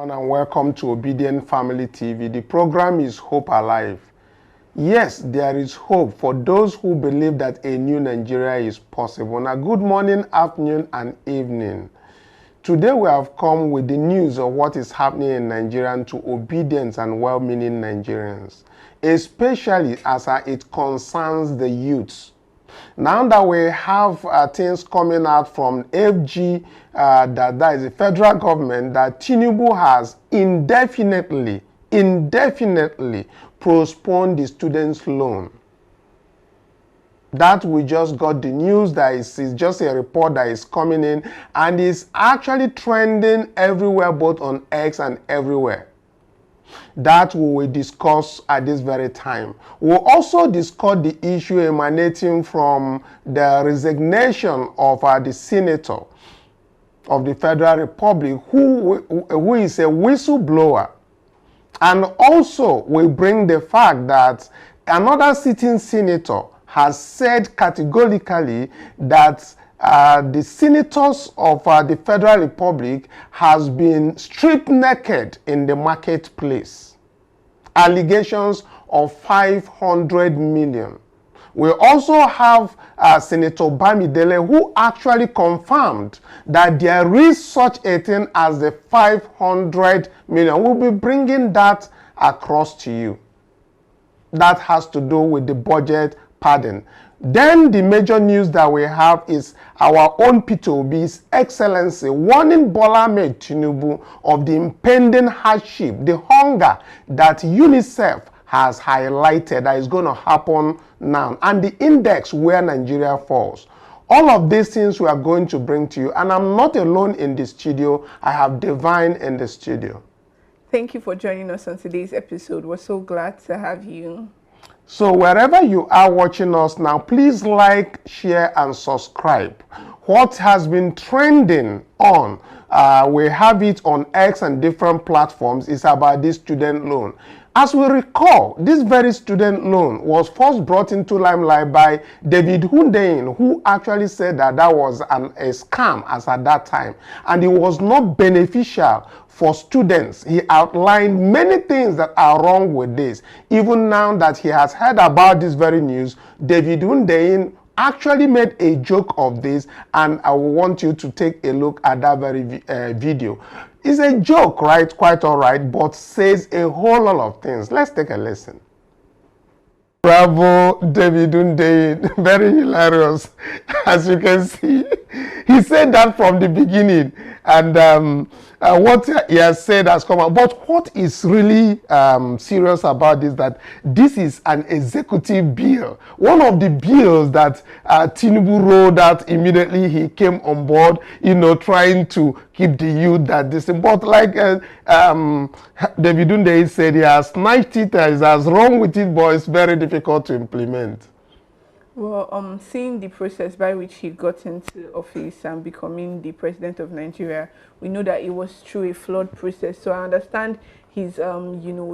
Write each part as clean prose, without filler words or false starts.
And welcome to Obedient Family TV. The program is Hope Alive. Yes, there is hope for those who believe that a new Nigeria is possible. Now, good morning, afternoon, and evening. Today we have come with the news of what is happening in Nigeria to obedient and well-meaning Nigerians, especially as it concerns the youths. Now that we have things coming out from FG, that is the federal government, that Tinubu has indefinitely postponed the students' loan. That we just got the news that is just a report that is coming in and is actually trending everywhere, both on X and everywhere. That we will discuss at this very time. We'll also discuss the issue emanating from the resignation of the senator of the Federal Republic, who is a whistleblower. And also we bring the fact that another sitting senator has said categorically that the senators of the Federal Republic has been stripped naked in the marketplace. Allegations of 500 million. We also have Senator Bamidele, who actually confirmed that there is such a thing as the 500 million. We'll be bringing that across to you. That has to do with the budget pardon. Then the major news that we have is our own P2B's Excellency warning Bola Tinubu of the impending hardship, the hunger that UNICEF has highlighted that is going to happen now, and the index where Nigeria falls. All of these things we are going to bring to you, and I'm not alone in the studio. I have Divine in the studio. Thank you for joining us on today's episode. We're so glad to have you. So wherever you are watching us now, please like, share, and subscribe. What has been trending on, we have it on X and different platforms, is about this student loan. As we recall, this very student loan was first brought into limelight by David Hundeyin, who actually said that that was a scam as at that time, and it was not beneficial for students. He outlined many things that are wrong with this. Even now that he has heard about this very news, David Hundeyin actually made a joke of this, and I want you to take a look at that very video. It's a joke, right? Quite all right, but says a whole lot of things. Let's take a listen. Bravo, David Hundeyin. Very hilarious. As you can see, he said that from the beginning, and what he has said has come out. But what is really serious about this, that this is an executive bill. One of the bills that Tinubu rolled out immediately he came on board, you know, trying to keep the youth that this. But like David Hundeyin said, he has snatched it, is as wrong with it, but it's very difficult to implement. Well, seeing the process by which he got into office and becoming the president of Nigeria, we know that it was through a flawed process. So I understand his,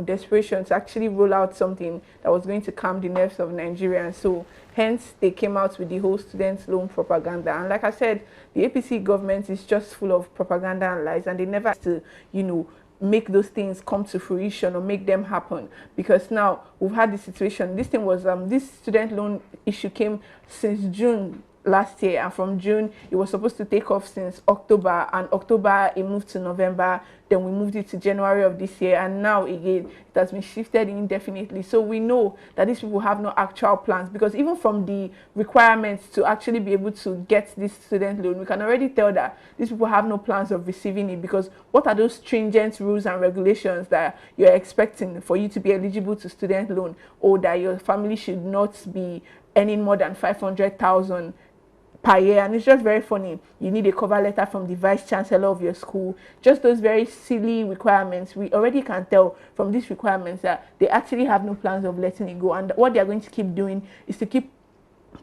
desperation to actually roll out something that was going to calm the nerves of Nigerians. So hence, they came out with the whole student loan propaganda. And like I said, the APC government is just full of propaganda and lies, and they never to, make those things come to fruition or make them happen, because now we've had the situation. This thing was this student loan issue came since June last year, and from June it was supposed to take off since October, and October it moved to November, then we moved it to January of this year, and now again it has been shifted indefinitely. So we know that these people have no actual plans, because even from the requirements to actually be able to get this student loan, we can already tell that these people have no plans of receiving it, because what are those stringent rules and regulations that you're expecting for you to be eligible to student loan, or that your family should not be earning more than 500,000 per year? And it's just very funny. You need a cover letter from the vice chancellor of your school. Just those very silly requirements. We already can tell from these requirements that they actually have no plans of letting it go, and what they're going to keep doing is to keep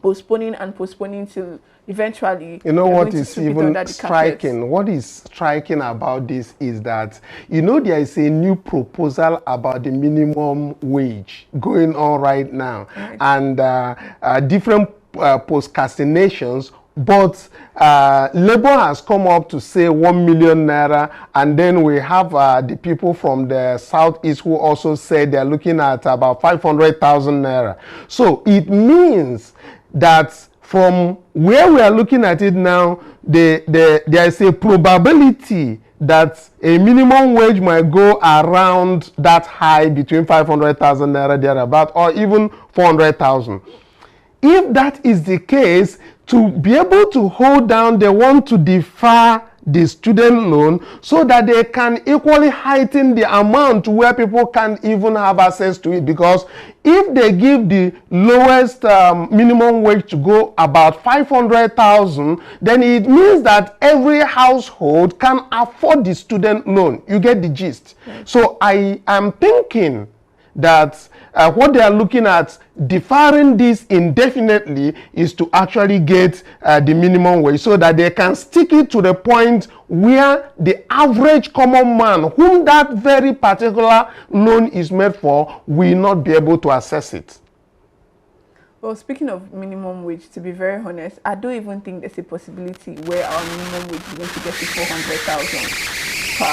postponing and postponing till eventually. You know what is even striking? What is striking about this is that, there is a new proposal about the minimum wage going on right now, right. And different postcastinations But Labour has come up to say 1 million naira, and then we have the people from the southeast who also said they're looking at about 500,000 naira. So it means that from where we are looking at it now, there is a probability that a minimum wage might go around that high, between 500,000 naira thereabout, or even 400,000. If that is the case, to be able to hold down, they want to defer the student loan so that they can equally heighten the amount where people can even have access to it. Because if they give the lowest minimum wage to go about 500,000, then it means that every household can afford the student loan. You get the gist. So I am thinking that what they are looking at, deferring this indefinitely, is to actually get the minimum wage so that they can stick it to the point where the average common man, whom that very particular loan is made for, will not be able to access it. Well, speaking of minimum wage, to be very honest, I don't even think there's a possibility where our minimum wage is going to get to 400,000 per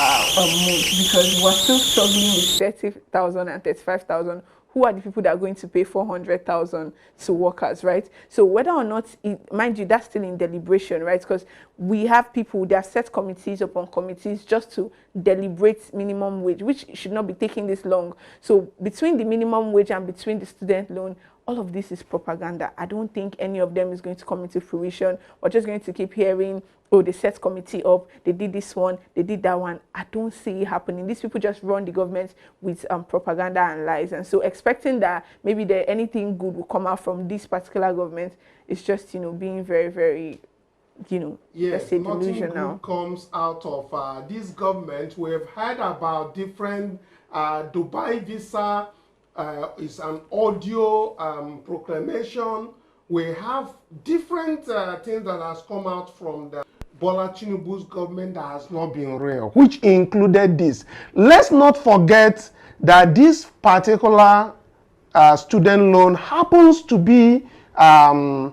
month, because we're still struggling with 30,000 and 35,000. Who are the people that are going to pay 400,000 to workers, right? So whether or not, mind you, that's still in deliberation, right? Because we have people, they have set committees upon committees just to deliberate minimum wage, which should not be taking this long. So between the minimum wage and between the student loan, all of this is propaganda. I don't think any of them is going to come into fruition. We're just going to keep hearing, oh, they set committee up, they did this one, they did that one. I don't see it happening. These people just run the government with propaganda and lies. And so expecting that maybe anything good will come out from this particular government is just, being very, very, let's say delusional. Nothing good comes out of this government. We've heard about different Dubai visa. It's an audio proclamation. We have different things that has come out from the Bola Tinubu's government that has not been real, which included this. Let's not forget that this particular student loan happens to be like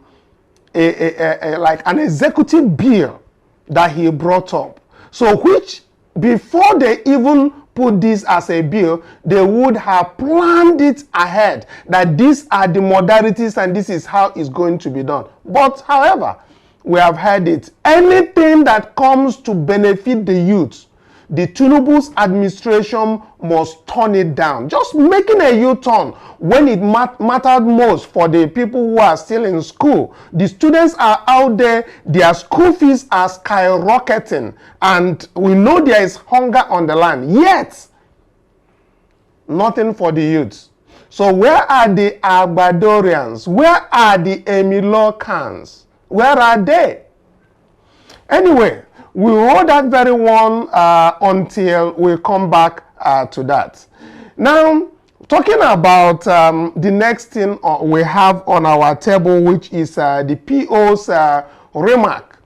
an executive bill that he brought up. So which, before they even put this as a bill, they would have planned it ahead, that these are the modalities and this is how it's going to be done. But however, we have heard it. Anything that comes to benefit the youth, the Tinubu's administration must turn it down. Just making a U-turn when it mattered most for the people who are still in school. The students are out there, their school fees are skyrocketing, and we know there is hunger on the land. Yet, nothing for the youth. So where are the Agbadorians? Where are the Emilokans? Where are they? Anyway, we hold that very one until we come back to that. Now, talking about the next thing we have on our table, which is the PO's remark.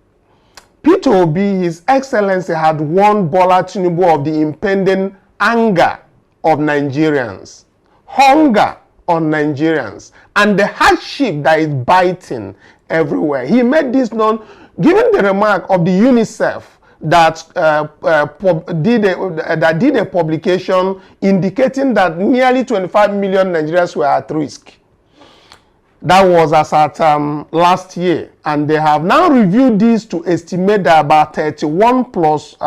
P2OB, His Excellency, had warned Bola Tinubu of the impending anger of Nigerians, hunger on Nigerians, and the hardship that is biting everywhere. He made this known, given the remark of the UNICEF that did a publication indicating that nearly 25 million Nigerians were at risk. That was as at last year, and they have now reviewed this to estimate that about 31 plus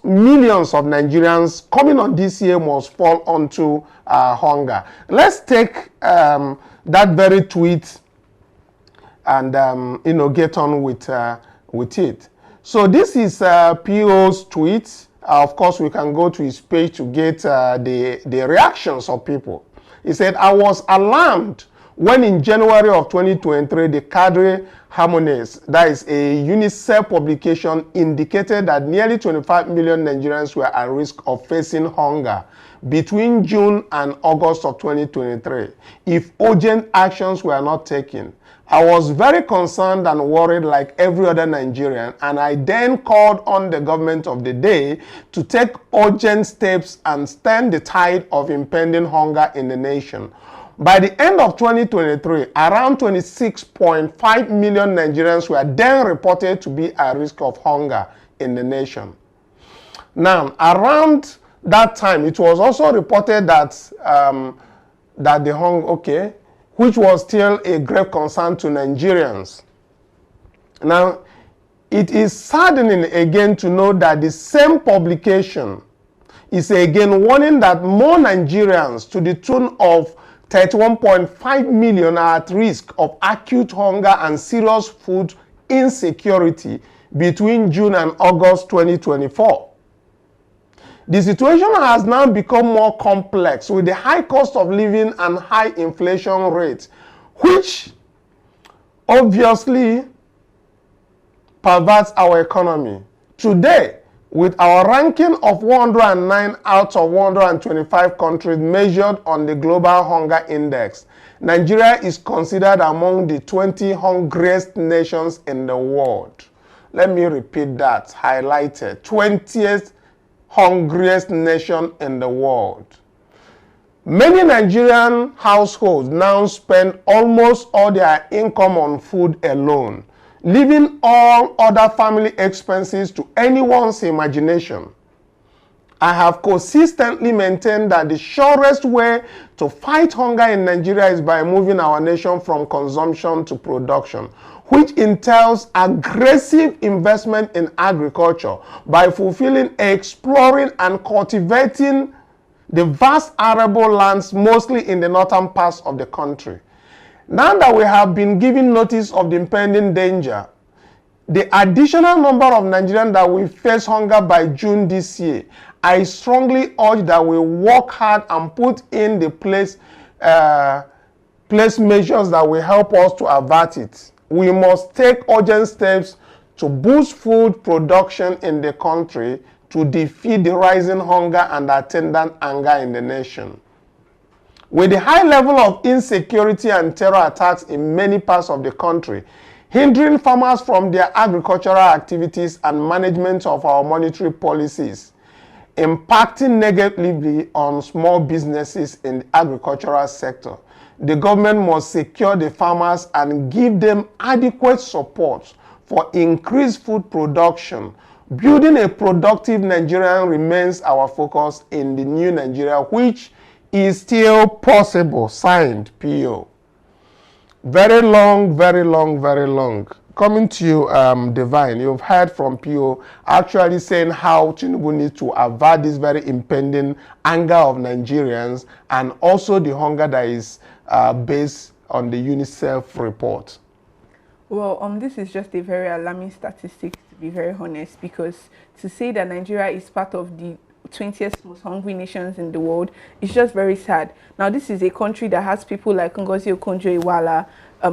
millions of Nigerians coming on this year must fall onto hunger. Let's take that very tweet and get on with it. So this is PO's tweet. Of course, we can go to his page to get the reactions of people. He said, "I was alarmed when in January of 2023, the Cadre Harmonies, that is a UNICEF publication, indicated that nearly 25 million Nigerians were at risk of facing hunger between June and August of 2023 if urgent actions were not taken. I was very concerned and worried like every other Nigerian, and I then called on the government of the day to take urgent steps and stem the tide of impending hunger in the nation. By the end of 2023, around 26.5 million Nigerians were then reported to be at risk of hunger in the nation. Now, around that time, it was also reported that that the hunger, which was still a grave concern to Nigerians. Now, it is saddening again to know that the same publication is again warning that more Nigerians, to the tune of 31.5 million, are at risk of acute hunger and serious food insecurity between June and August 2024. The situation has now become more complex with the high cost of living and high inflation rate, which obviously perverts our economy. Today, with our ranking of 109 out of 125 countries measured on the Global Hunger Index, Nigeria is considered among the 20 hungriest nations in the world. Let me repeat that, highlighted, 20th hungriest nation in the world. Many Nigerian households now spend almost all their income on food alone, leaving all other family expenses to anyone's imagination. I have consistently maintained that the surest way to fight hunger in Nigeria is by moving our nation from consumption to production, which entails aggressive investment in agriculture by fulfilling, exploring, and cultivating the vast arable lands, mostly in the northern parts of the country. Now that we have been given notice of the impending danger, the additional number of Nigerians that will face hunger by June this year, I strongly urge that we work hard and put in the place measures that will help us to avert it. We must take urgent steps to boost food production in the country to defeat the rising hunger and attendant anger in the nation. With the high level of insecurity and terror attacks in many parts of the country, hindering farmers from their agricultural activities and management of our monetary policies, impacting negatively on small businesses in the agricultural sector, the government must secure the farmers and give them adequate support for increased food production. Building a productive Nigeria remains our focus in the new Nigeria, which is still possible. Signed, P.O. Very long, very long, very long. Coming to you, Divine, you've heard from P.O. actually saying how Tinubu needs to avert this very impending anger of Nigerians and also the hunger that is based on the UNICEF report. Well, this is just a very alarming statistic, to be very honest, because to say that Nigeria is part of the 20th most hungry nations in the world is just very sad. Now, this is a country that has people like Ngozi Okonjo-Iweala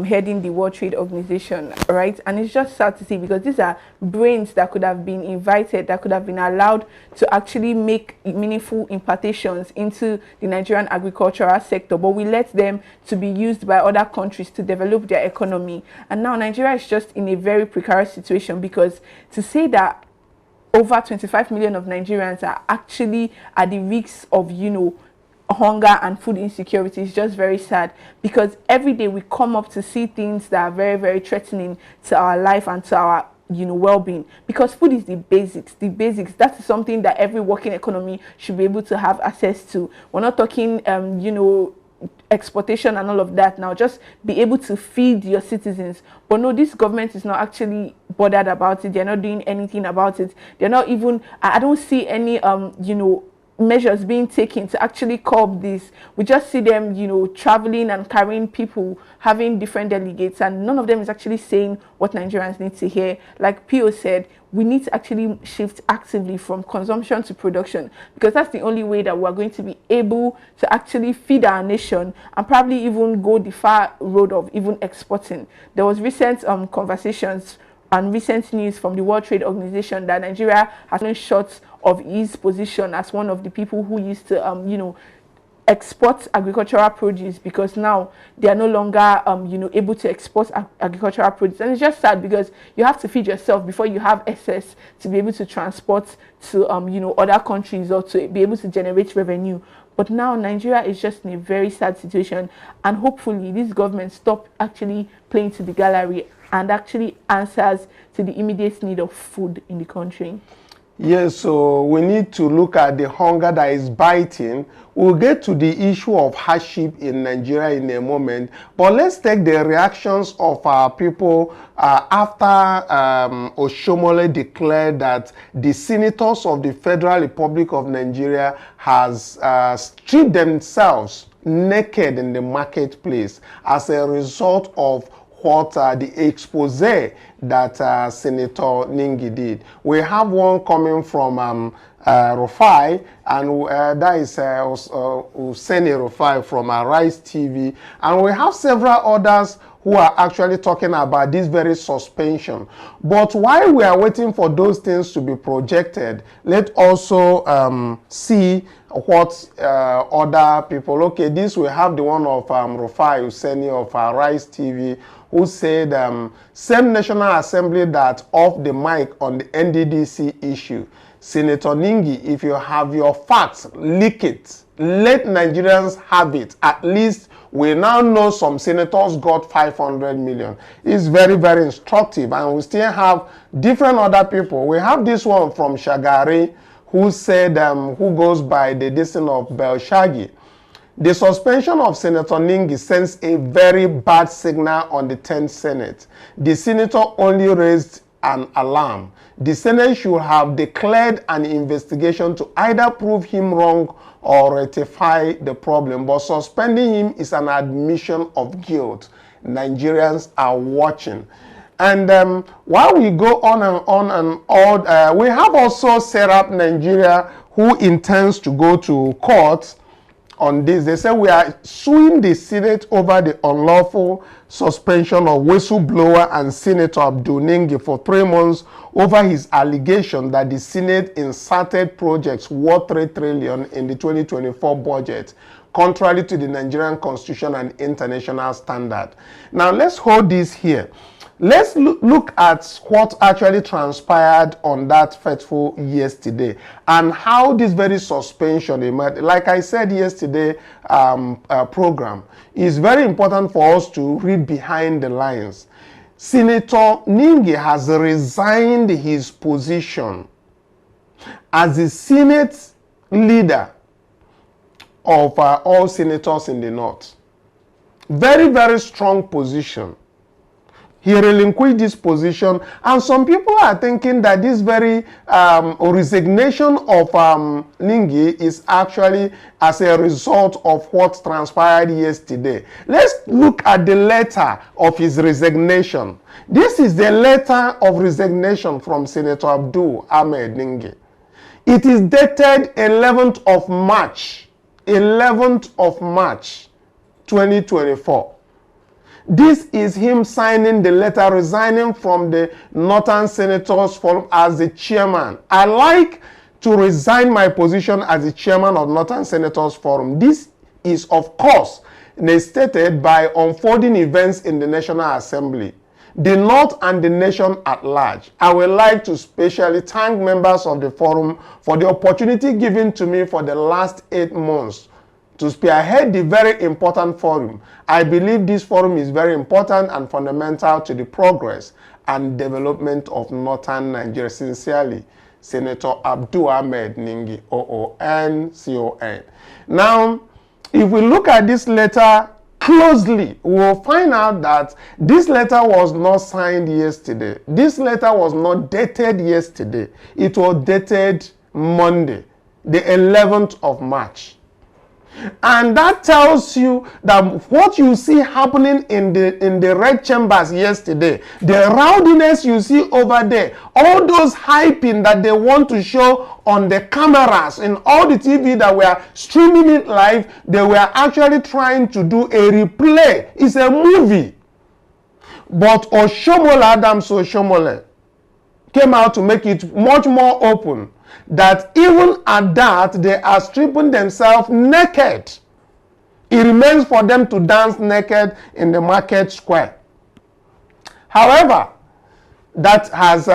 heading the World Trade Organization, right? And it's just sad to see, because these are brains that could have been invited, that could have been allowed to actually make meaningful impartations into the Nigerian agricultural sector, but we let them to be used by other countries to develop their economy. And now Nigeria is just in a very precarious situation, because to say that over 25 million of Nigerians are actually at the risk of, hunger and food insecurity is just very sad, because every day we come up to see things that are very, very threatening to our life and to our well-being, because food is the basics. That is something that every working economy should be able to have access to. We're not talking exportation and all of that now, just be able to feed your citizens. But no, this government is not actually bothered about it. They're not doing anything about it. They're not even, I don't see any measures being taken to actually curb this. We just see them traveling and carrying people, having different delegates, and none of them is actually saying what Nigerians need to hear. Like P.O. said, we need to actually shift actively from consumption to production, because that's the only way that we're going to be able to actually feed our nation and probably even go the far road of even exporting. There was recent conversations and recent news from the World Trade Organization that Nigeria has been short of its position as one of the people who used to export agricultural produce, because now they are no longer able to export agricultural produce. And it's just sad, because you have to feed yourself before you have excess to be able to transport to other countries or to be able to generate revenue. But now Nigeria is just in a very sad situation, and hopefully this government stop actually playing to the gallery and actually answers to the immediate need of food in the country. Yes, so we need to look at the hunger that is biting. We'll get to the issue of hardship in Nigeria in a moment, but let's take the reactions of our people after Oshomole declared that the senators of the Federal Republic of Nigeria has stripped themselves naked in the marketplace as a result of what the expose that Senator Ningi did. We have one coming from Rufai, and that is Useni Rufai from Rise TV, and we have several others who are actually talking about this very suspension. But while we are waiting for those things to be projected, let's also see what other people. Okay, this we have the one of Rufai Useni of Rise TV, who said same National Assembly that off the mic on the NDDC issue. Senator Ningi, if you have your facts, leak it. Let Nigerians have it. At least we now know some senators got 500 million. It's very, very instructive, and we still have different other people. We have this one from Shagari, who said, who goes by the distance of Belshagi. The suspension of Senator Ningi sends a very bad signal on the 10th Senate. The senator only raised an alarm. The Senate should have declared an investigation to either prove him wrong or rectify the problem. But suspending him is an admission of guilt. Nigerians are watching. And while we go on and on, we have also set up Nigeria, who intends to go to court on this. They say we are suing the Senate over the unlawful suspension of whistleblower and Senator Abdul Ningi for 3 months over his allegation that the Senate inserted projects worth 3 trillion in the 2024 budget, contrary to the Nigerian Constitution and international standard. Now let's hold this here. Let's look at what actually transpired on that fateful yesterday and how this very suspension, like I said yesterday program, is very important for us to read behind the lines. Senator Ningi has resigned his position as the Senate leader of all senators in the North. Very, very strong position. He relinquished this position, and some people are thinking that this very resignation of Ningi is actually as a result of what transpired yesterday. Let's look at the letter of his resignation. This is the letter of resignation from Senator Abdul Ahmed Ningi. It is dated 11th of March, 11th of March, 2024. This is him signing the letter resigning from the Northern Senators Forum as the chairman. I like to resign my position as the chairman of Northern Senators Forum. This is, of course, stated by unfolding events in the National Assembly, the North and the nation at large. I would like to specially thank members of the forum for the opportunity given to me for the last 8 months to spearhead the very important forum. I believe this forum is very important and fundamental to the progress and development of Northern Nigeria. Sincerely, Senator Abdul Ahmed Ningi, OON. Now, if we look at this letter closely, we will find out that this letter was not signed yesterday. This letter was not dated yesterday. It was dated Monday, the 11th of March. And that tells you that what you see happening in the red chambers yesterday, the rowdiness you see over there, all those hyping that they want to show on the cameras and all the TV that were streaming it live, they were actually trying to do a replay. It's a movie. But Adams Oshomole came out to make it much more open that even at that, they are stripping themselves naked. It remains for them to dance naked in the market square. However, that has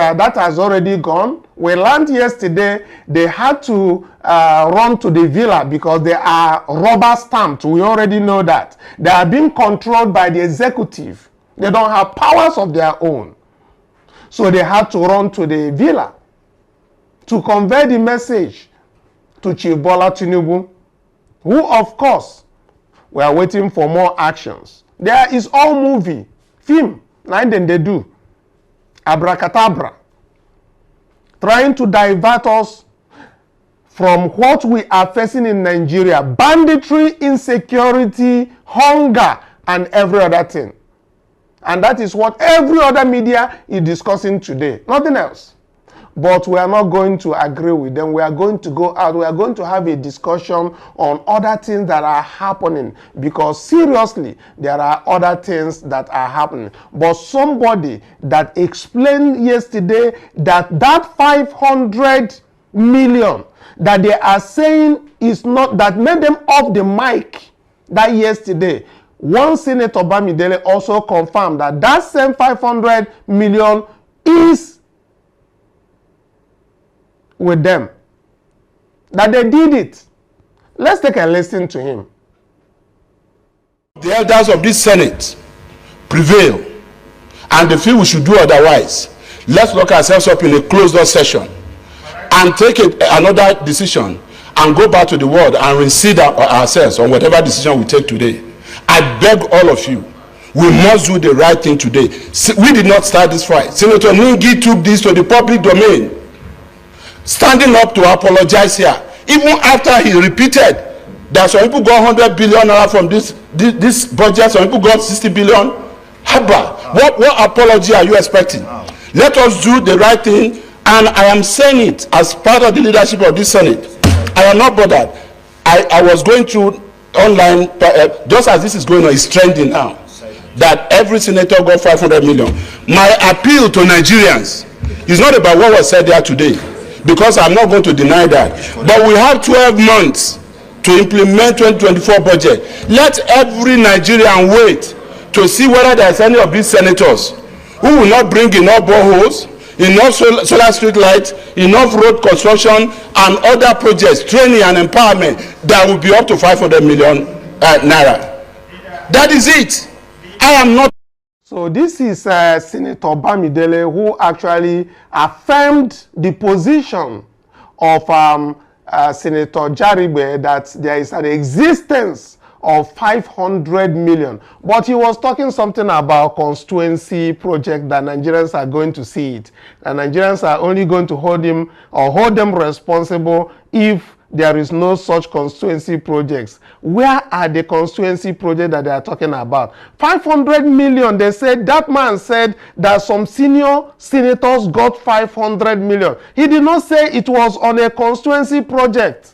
already gone. We learned yesterday they had to run to the villa because they are rubber stamped. We already know that. They are being controlled by the executive. They don't have powers of their own. So they had to run to the villa to convey the message to Chief Bola Tinubu, who, of course, we are waiting for more actions. There is all movie, film, like then they do. Abracadabra. Trying to divert us from what we are facing in Nigeria. Banditry, insecurity, hunger, and every other thing. And that is what every other media is discussing today. Nothing else. But we are not going to agree with them. We are going to go out. We are going to have a discussion on other things that are happening. Because seriously, there are other things that are happening. But somebody that explained yesterday that 500 million that they are saying is not, that made them off the mic that yesterday. One Senator Bamidele also confirmed that that same 500 million is with them, that they did it. Let's take a listen to him. The elders of this Senate prevail and they feel we should do otherwise. Let's lock ourselves up in a closed-door session and take another decision and go back to the world and reconsider ourselves on whatever decision we take today. I beg all of you, we must do the right thing today. We did not start this fight. Senator Ningi took this to the public domain, standing up to apologize here, even after he repeated that some people got 100 billion from this budget, some people got 60 billion. Haba, what apology are you expecting? Let us do the right thing, and I am saying it as part of the leadership of this Senate. I am not bothered. I was going through online, just as this is going on, it's trending now, that every senator got 500 million. My appeal to Nigerians is not about what was said there today, because I'm not going to deny that. But we have 12 months to implement 2024 budget. Let every Nigerian wait to see whether there is any of these senators who will not bring enough boreholes, enough solar street lights, enough road construction, and other projects, training and empowerment that will be up to 500 million naira. That is it. I am not. So this is Senator Bamidele, who actually affirmed the position of Senator Jaribe that there is an existence of 500 million. But he was talking something about constituency project that Nigerians are going to see it. And Nigerians are only going to hold him or hold them responsible if there is no such constituency projects. Where are the constituency projects that they are talking about? 500 million, they said, that man said that some senior senators got 500 million. He did not say it was on a constituency project.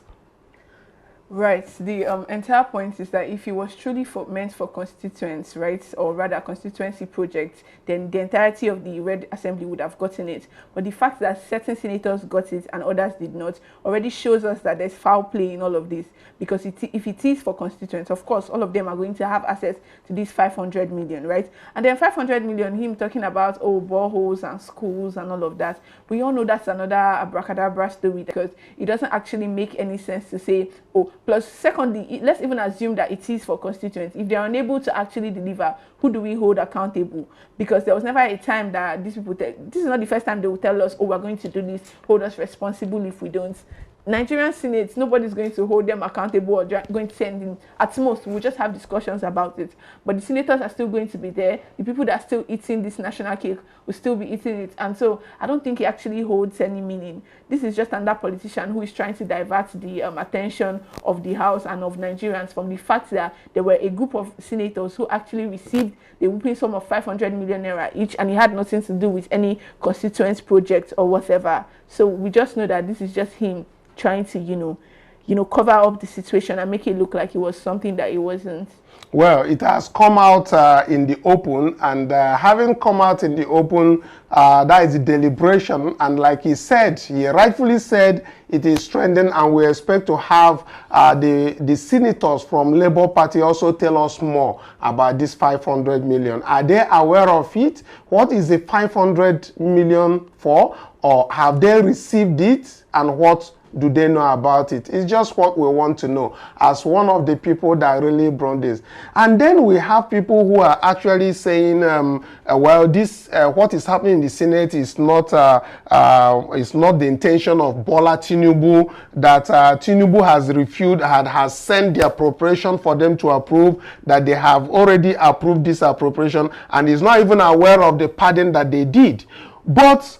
Right. The entire point is that if it was truly meant for constituents, right, or rather constituency projects, then the entirety of the Red Assembly would have gotten it. But the fact that certain senators got it and others did not already shows us that there's foul play in all of this. Because if it is for constituents, of course, all of them are going to have access to this 500 million, right? And then 500 million, him talking about, oh, boreholes and schools and all of that. We all know that's another abracadabra story, because it doesn't actually make any sense to say, oh, plus secondly, let's even assume that it is for constituents. If they are unable to actually deliver, who do we hold accountable? Because there was never a time that these people, this is not the first time they will tell us, oh, we're going to do this, hold us responsible if we don't. Nigerian Senate, nobody's going to hold them accountable or going to send in. At most, we'll just have discussions about it. But the senators are still going to be there. The people that are still eating this national cake will still be eating it. And so I don't think it actually holds any meaning. This is just another politician who is trying to divert the attention of the House and of Nigerians from the fact that there were a group of senators who actually received the whooping sum of 500 million naira each, and it had nothing to do with any constituent project or whatever. So we just know that this is just him trying to, you know, cover up the situation and make it look like it was something that it wasn't. Well, it has come out in the open, and having come out in the open, that is the deliberation. And like he said, he rightfully said, it is trending, and we expect to have the senators from Labour Party also tell us more about this 500 million. Are they aware of it? What is the 500 million for? Or have they received it? And what do they know about it? It's just what we want to know as one of the people that really brought this. And then we have people who are actually saying, well, this what is happening in the Senate is not the intention of Bola Tinubu, that Tinubu has refused, has sent the appropriation for them to approve, that they have already approved this appropriation and is not even aware of the pardon that they did. But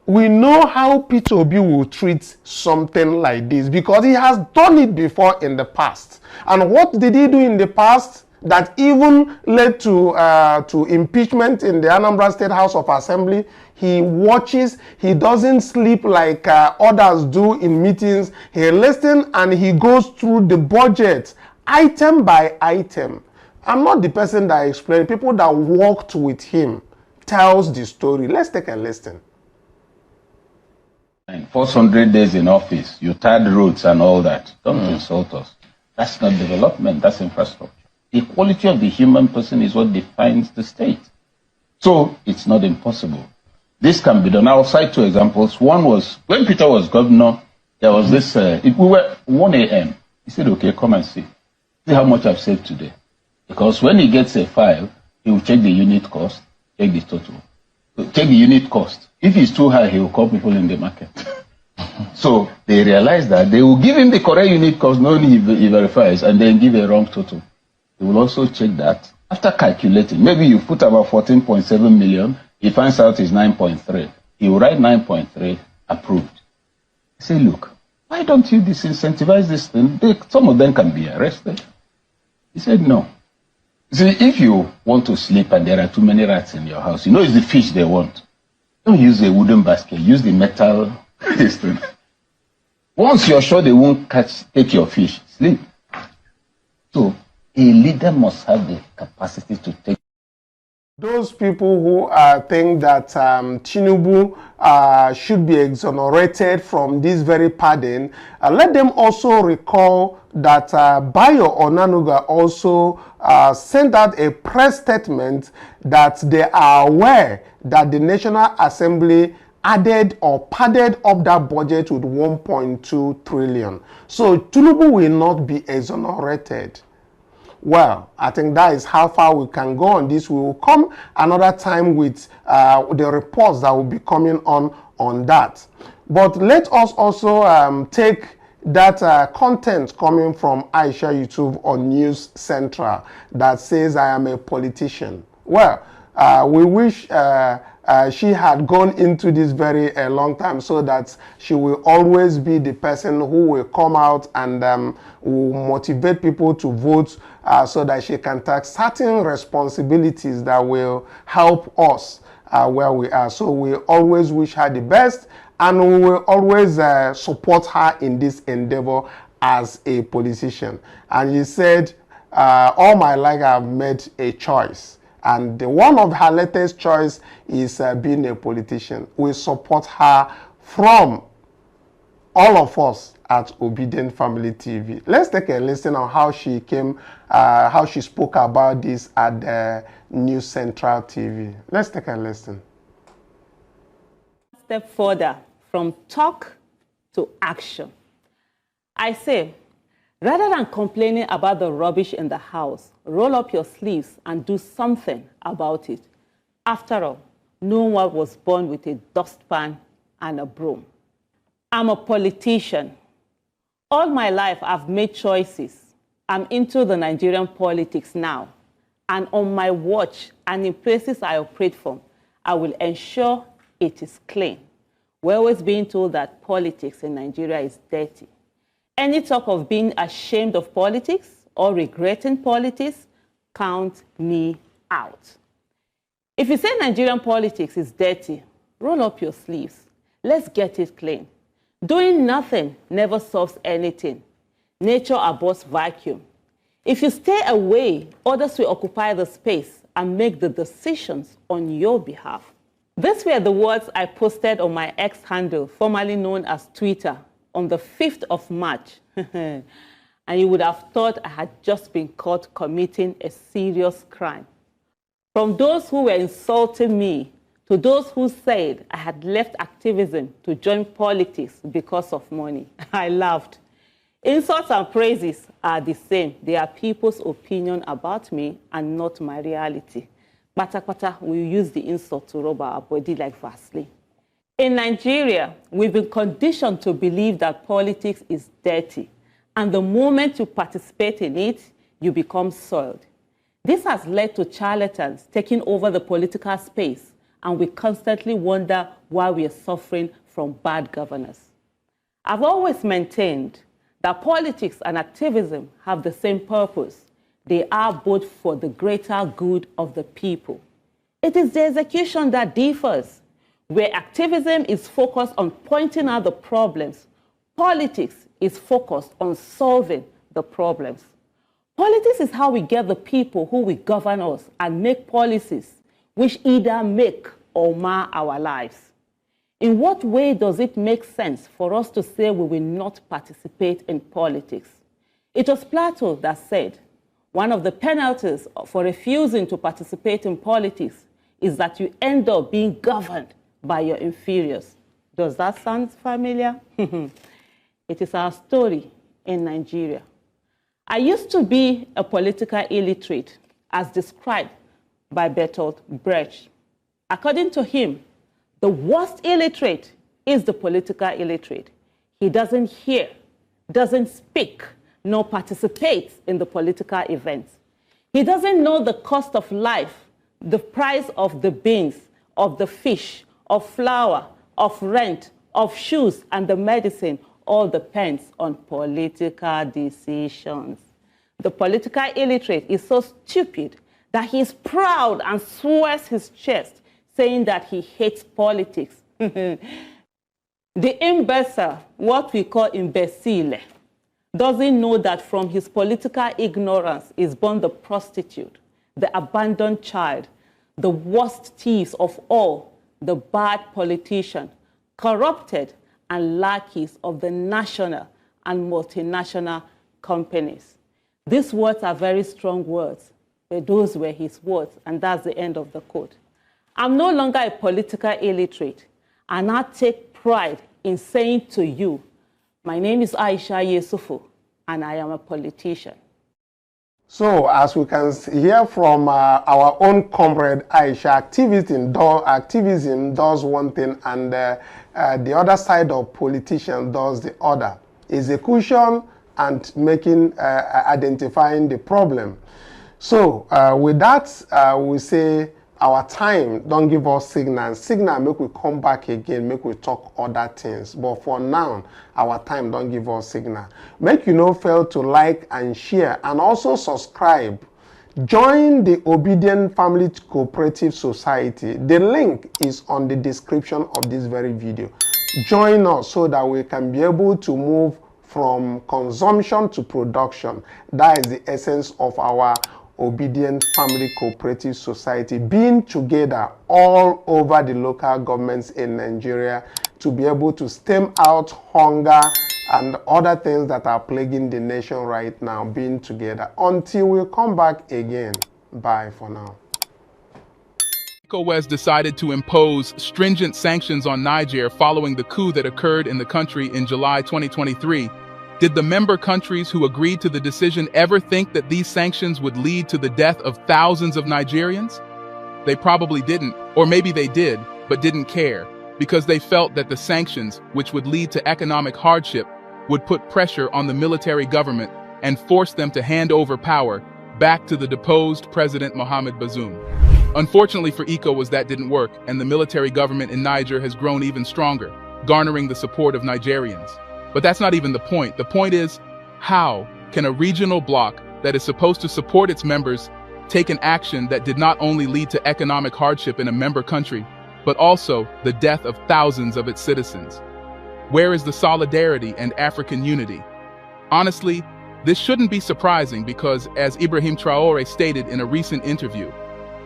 we know how Peter Obi will treat something like this because he has done it before in the past. And what did he do in the past that even led to impeachment in the Anambra State House of Assembly? He watches, he doesn't sleep like others do in meetings. He listens and he goes through the budget item by item. I'm not the person that explained. People that worked with him tells the story. Let's take a listen. First 100 days in office, you tarred roads and all that. Don't insult us. That's not development, that's infrastructure. The quality of the human person is what defines the state. So it's not impossible. This can be done. I'll cite two examples. One was when Peter was governor, there was this, we were 1 a.m. He said, okay, come and see. See how much I've saved today. Because when he gets a file, he will check the unit cost, check the total. Check the unit cost. If it's too high, he will call people in the market. So they realize that they will give him the correct unit cost, knowing he verifies, and then give a wrong total. He will also check that. After calculating, maybe you put about 14.7 million, he finds out it's 9.3. He will write 9.3, approved. He say, look, why don't you disincentivize this thing? Some of them can be arrested. He said, no. See, if you want to sleep and there are too many rats in your house, you know it's the fish they want. Don't use a wooden basket, use the metal thing. Once you're sure they won't take your fish, sleep. So a leader must have the capacity to take. Those people who think that Tinubu should be exonerated from this very pardon, let them also recall that Bayo Onanuga also sent out a press statement that they are aware that the National Assembly added or padded up that budget with 1.2 trillion. So Tinubu will not be exonerated. Well, I think that is how far we can go on this. We will come another time with the reports that will be coming on that. But let us also take that content coming from Aisha Yesufu on News Central that says, I am a politician. Well, we wish she had gone into this very long time so that she will always be the person who will come out and will motivate people to vote so that she can take certain responsibilities that will help us where we are. So we always wish her the best and we will always support her in this endeavor as a politician. And she said, all my life I've made a choice. And one of her latest choice is being a politician. We support her from all of us at Obedient Family TV. Let's take a listen on how she came, how she spoke about this at the News Central TV. Let's take a listen. Step further from talk to action. I say, rather than complaining about the rubbish in the house, roll up your sleeves and do something about it. After all, no one was born with a dustpan and a broom. I'm a politician. All my life, I've made choices. I'm into the Nigerian politics now. And on my watch and in places I operate from, I will ensure it is clean. We're always being told that politics in Nigeria is dirty. Any talk of being ashamed of politics or regretting politics, count me out. If you say Nigerian politics is dirty, roll up your sleeves. Let's get it clean. Doing nothing never solves anything. Nature abhors vacuum. If you stay away, others will occupy the space and make the decisions on your behalf. These were the words I posted on my X handle, formerly known as Twitter, on the 5th of March, and you would have thought I had just been caught committing a serious crime. From those who were insulting me to those who said I had left activism to join politics because of money, I laughed. Insults and praises are the same. They are people's opinion about me and not my reality. Pata we use the insult to rub our body like Vaseline. In Nigeria, we've been conditioned to believe that politics is dirty, and the moment you participate in it, you become soiled. This has led to charlatans taking over the political space, and we constantly wonder why we are suffering from bad governance. I've always maintained that politics and activism have the same purpose. They are both for the greater good of the people. It is the execution that differs. Where activism is focused on pointing out the problems, politics is focused on solving the problems. Politics is how we get the people who will govern us and make policies which either make or mar our lives. In what way does it make sense for us to say we will not participate in politics? It was Plato that said, one of the penalties for refusing to participate in politics is that you end up being governed by your inferiors. Does that sound familiar? It is our story in Nigeria. I used to be a political illiterate, as described by Bertolt Brecht. According to him, the worst illiterate is the political illiterate. He doesn't hear, doesn't speak, nor participates in the political events. He doesn't know the cost of life, the price of the beans, of the fish, of flour, of rent, of shoes, and the medicine all depends on political decisions. The political illiterate is so stupid that he is proud and swears his chest, saying that he hates politics. The imbecile, what we call imbecile, doesn't know that from his political ignorance is born the prostitute, the abandoned child, the worst thieves of all, the bad politician, corrupted and lackeys of the national and multinational companies. These words are very strong words, but those were his words, and that's the end of the quote. I'm no longer a political illiterate, and I take pride in saying to you, my name is Aisha Yesufu, and I am a politician. So, as we can hear from our own comrade Aisha, activism does one thing, and the other side of politician does the other. Execution and identifying the problem. So, with that, we say our time don't give us signal. Signal make we come back again, make we talk other things. But for now, our time don't give us signal. Make you no fail to like and share, and also subscribe. Join the Obedient Family Cooperative Society. The link is on the description of this very video. Join us so that we can be able to move from consumption to production. That is the essence of our Obedient Family Cooperative Society, being together all over the local governments in Nigeria to be able to stem out hunger and other things that are plaguing the nation right now, being together. Until we come back again. Bye for now. ECOWAS decided to impose stringent sanctions on Niger following the coup that occurred in the country in July 2023. Did the member countries who agreed to the decision ever think that these sanctions would lead to the death of thousands of Nigerians? They probably didn't, or maybe they did, but didn't care, because they felt that the sanctions, which would lead to economic hardship, would put pressure on the military government and force them to hand over power back to the deposed President Mohamed Bazoum. Unfortunately for ECOWAS, that didn't work, and the military government in Niger has grown even stronger, garnering the support of Nigerians. But that's not even the point. The point is, how can a regional bloc that is supposed to support its members take an action that did not only lead to economic hardship in a member country, but also the death of thousands of its citizens? Where is the solidarity and African unity? Honestly, this shouldn't be surprising because, as Ibrahim Traoré stated in a recent interview,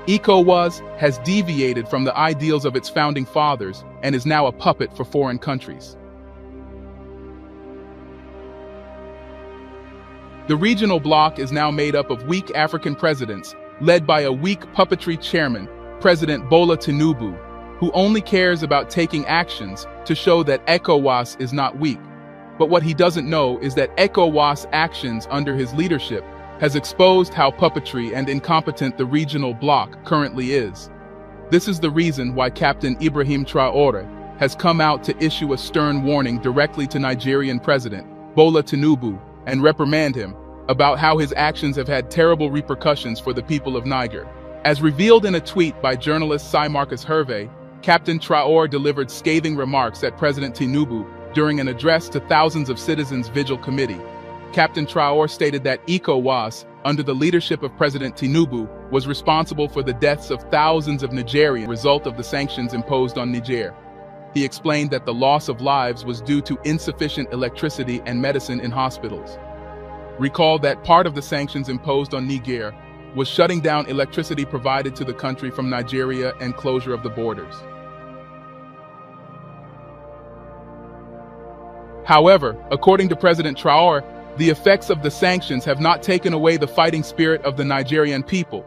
ECOWAS has deviated from the ideals of its founding fathers and is now a puppet for foreign countries. The regional bloc is now made up of weak African presidents, led by a weak puppetry chairman, President Bola Tinubu, who only cares about taking actions to show that ECOWAS is not weak. But what he doesn't know is that ECOWAS actions under his leadership has exposed how puppetry and incompetent the regional bloc currently is. This is the reason why Captain Ibrahim Traore has come out to issue a stern warning directly to Nigerian President Bola Tinubu and reprimand him about how his actions have had terrible repercussions for the people of Niger. As revealed in a tweet by journalist Cy Marcus Hervé, Captain Traore delivered scathing remarks at President Tinubu during an address to thousands of citizens' vigil committee. Captain Traore stated that ECOWAS, under the leadership of President Tinubu, was responsible for the deaths of thousands of Nigerians as a result of the sanctions imposed on Niger. He explained that the loss of lives was due to insufficient electricity and medicine in hospitals. Recall that part of the sanctions imposed on Niger was shutting down electricity provided to the country from Nigeria and closure of the borders. However, according to President Traore, the effects of the sanctions have not taken away the fighting spirit of the Nigerian people.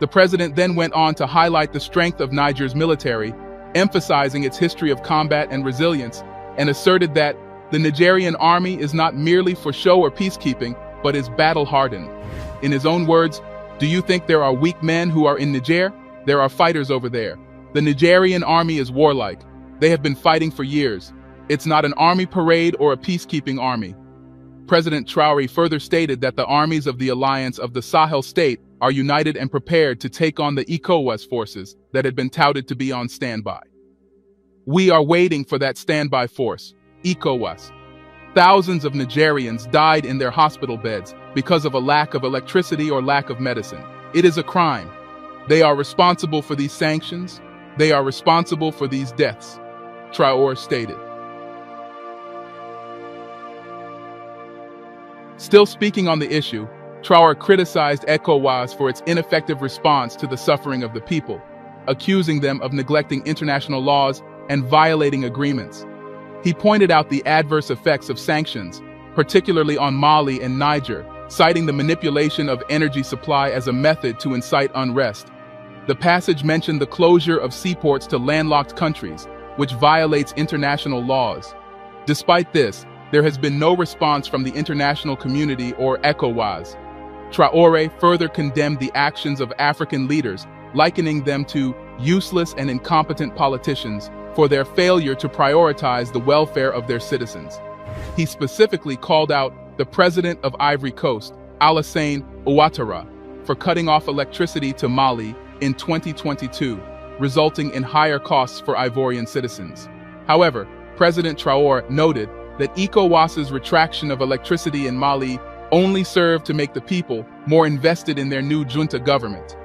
The president then went on to highlight the strength of Niger's military, emphasizing its history of combat and resilience, and asserted that the Nigerian army is not merely for show or peacekeeping, but is battle-hardened. In his own words, "Do you think there are weak men who are in Niger? There are fighters over there. The Nigerian army is warlike. They have been fighting for years. It's not an army parade or a peacekeeping army." President Traore further stated that the armies of the alliance of the Sahel state are united and prepared to take on the ECOWAS forces that had been touted to be on standby. "We are waiting for that standby force, ECOWAS. Thousands of Nigerians died in their hospital beds because of a lack of electricity or lack of medicine. It is a crime. They are responsible for these sanctions. They are responsible for these deaths," Traore stated. Still speaking on the issue, Traore criticized ECOWAS for its ineffective response to the suffering of the people, accusing them of neglecting international laws and violating agreements. He pointed out the adverse effects of sanctions, particularly on Mali and Niger, citing the manipulation of energy supply as a method to incite unrest. The passage mentioned the closure of seaports to landlocked countries, which violates international laws. Despite this, there has been no response from the international community or ECOWAS. Traore further condemned the actions of African leaders, likening them to useless and incompetent politicians for their failure to prioritize the welfare of their citizens. He specifically called out the president of Ivory Coast, Alassane Ouattara, for cutting off electricity to Mali in 2022, resulting in higher costs for Ivorian citizens. However, President Traore noted that ECOWAS's retraction of electricity in Mali only served to make the people more invested in their new junta government.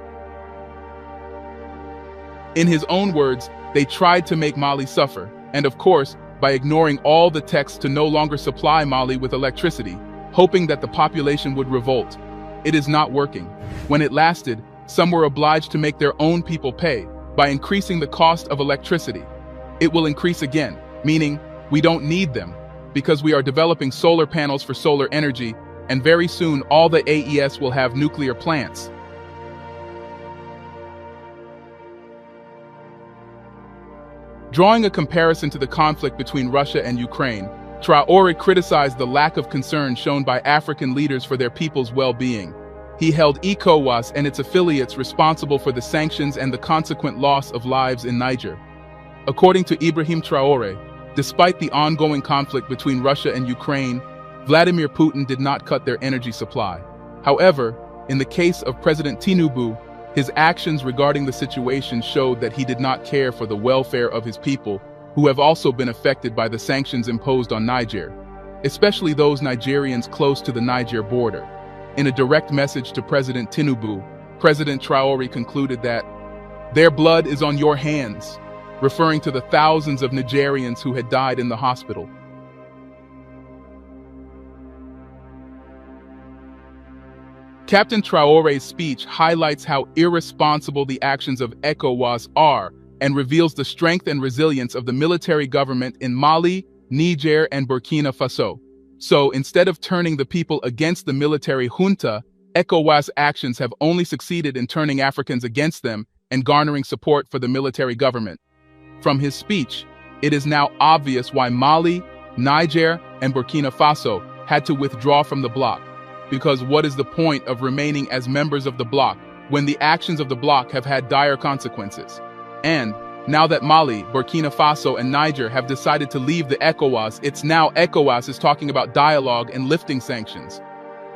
In his own words, they tried to make Mali suffer, and of course, by ignoring all the texts to no longer supply Mali with electricity, hoping that the population would revolt. It is not working. When it lasted, some were obliged to make their own people pay by increasing the cost of electricity. It will increase again, meaning we don't need them, because we are developing solar panels for solar energy, and very soon all the AES will have nuclear plants. Drawing a comparison to the conflict between Russia and Ukraine, Traore criticized the lack of concern shown by African leaders for their people's well-being. He held ECOWAS and its affiliates responsible for the sanctions and the consequent loss of lives in Niger. According to Ibrahim Traore, despite the ongoing conflict between Russia and Ukraine, Vladimir Putin did not cut their energy supply. However, in the case of President Tinubu, his actions regarding the situation showed that he did not care for the welfare of his people, who have also been affected by the sanctions imposed on Niger, especially those Nigerians close to the Niger border. In a direct message to President Tinubu, President Traore concluded that, "Their blood is on your hands," referring to the thousands of Nigerians who had died in the hospital. Captain Traore's speech highlights how irresponsible the actions of ECOWAS are and reveals the strength and resilience of the military government in Mali, Niger, and Burkina Faso. So instead of turning the people against the military junta, ECOWAS actions have only succeeded in turning Africans against them and garnering support for the military government. From his speech, it is now obvious why Mali, Niger, and Burkina Faso had to withdraw from the bloc. Because what is the point of remaining as members of the bloc when the actions of the bloc have had dire consequences? And now that Mali, Burkina Faso, and Niger have decided to leave the ECOWAS, it's now ECOWAS is talking about dialogue and lifting sanctions.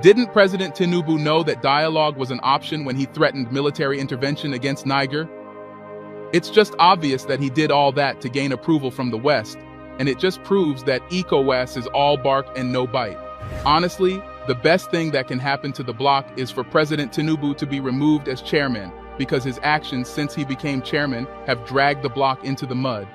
Didn't President Tinubu know that dialogue was an option when he threatened military intervention against Niger? It's just obvious that he did all that to gain approval from the West, and it just proves that ECOWAS is all bark and no bite. Honestly, the best thing that can happen to the bloc is for President Tinubu to be removed as chairman, because his actions since he became chairman have dragged the bloc into the mud.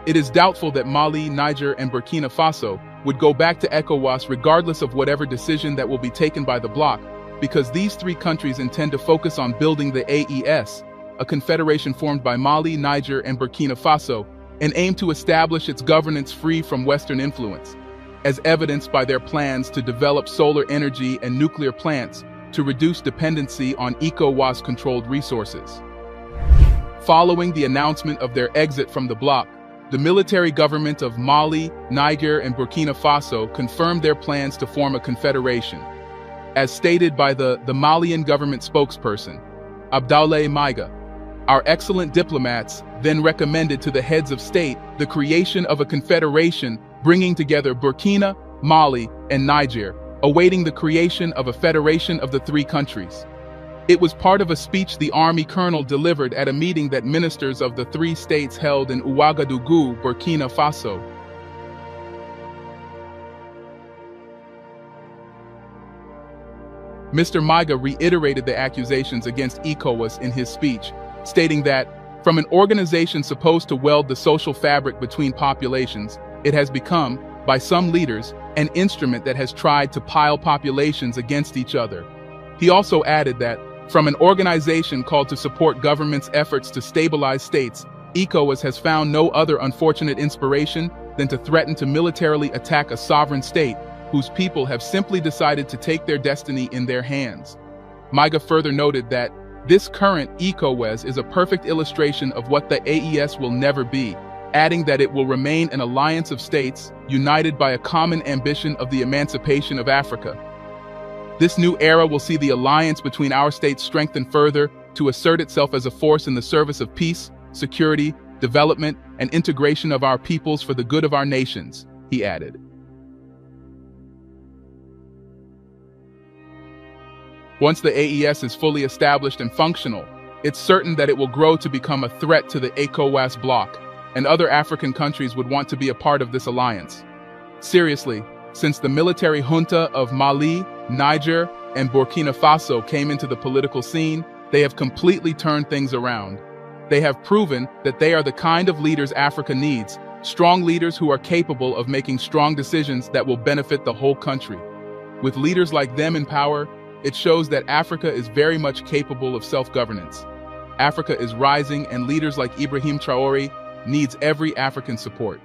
It is doubtful that Mali, Niger, and Burkina Faso would go back to ECOWAS regardless of whatever decision that will be taken by the bloc, because these three countries intend to focus on building the AES, a confederation formed by Mali, Niger, and Burkina Faso, and aim to establish its governance free from Western influence, as evidenced by their plans to develop solar energy and nuclear plants to reduce dependency on ECOWAS-controlled resources. Following the announcement of their exit from the bloc, the military government of Mali, Niger, and Burkina Faso confirmed their plans to form a confederation. As stated by the Malian government spokesperson, Abdoulaye Maiga, our excellent diplomats then recommended to the heads of state the creation of a confederation bringing together Burkina, Mali, and Niger, awaiting the creation of a federation of the three countries. It was part of a speech the army colonel delivered at a meeting that ministers of the three states held in Ouagadougou, Burkina Faso. Mr. Maiga reiterated the accusations against ECOWAS in his speech, stating that, from an organization supposed to weld the social fabric between populations, it has become, by some leaders, an instrument that has tried to pile populations against each other. He also added that, from an organization called to support governments' efforts to stabilize states, ECOWAS has found no other unfortunate inspiration than to threaten to militarily attack a sovereign state whose people have simply decided to take their destiny in their hands. Maiga further noted that this current ECOWAS is a perfect illustration of what the AES will never be, adding that it will remain an alliance of states united by a common ambition of the emancipation of Africa. This new era will see the alliance between our states strengthen further to assert itself as a force in the service of peace, security, development, and integration of our peoples for the good of our nations, he added. Once the AES is fully established and functional, it's certain that it will grow to become a threat to the ECOWAS bloc, and other African countries would want to be a part of this alliance. Seriously, since the military junta of Mali, Niger, and Burkina Faso came into the political scene, they have completely turned things around. They have proven that they are the kind of leaders Africa needs, strong leaders who are capable of making strong decisions that will benefit the whole country. With leaders like them in power, it shows that Africa is very much capable of self-governance. Africa is rising, and leaders like Ibrahim Traoré needs every African support.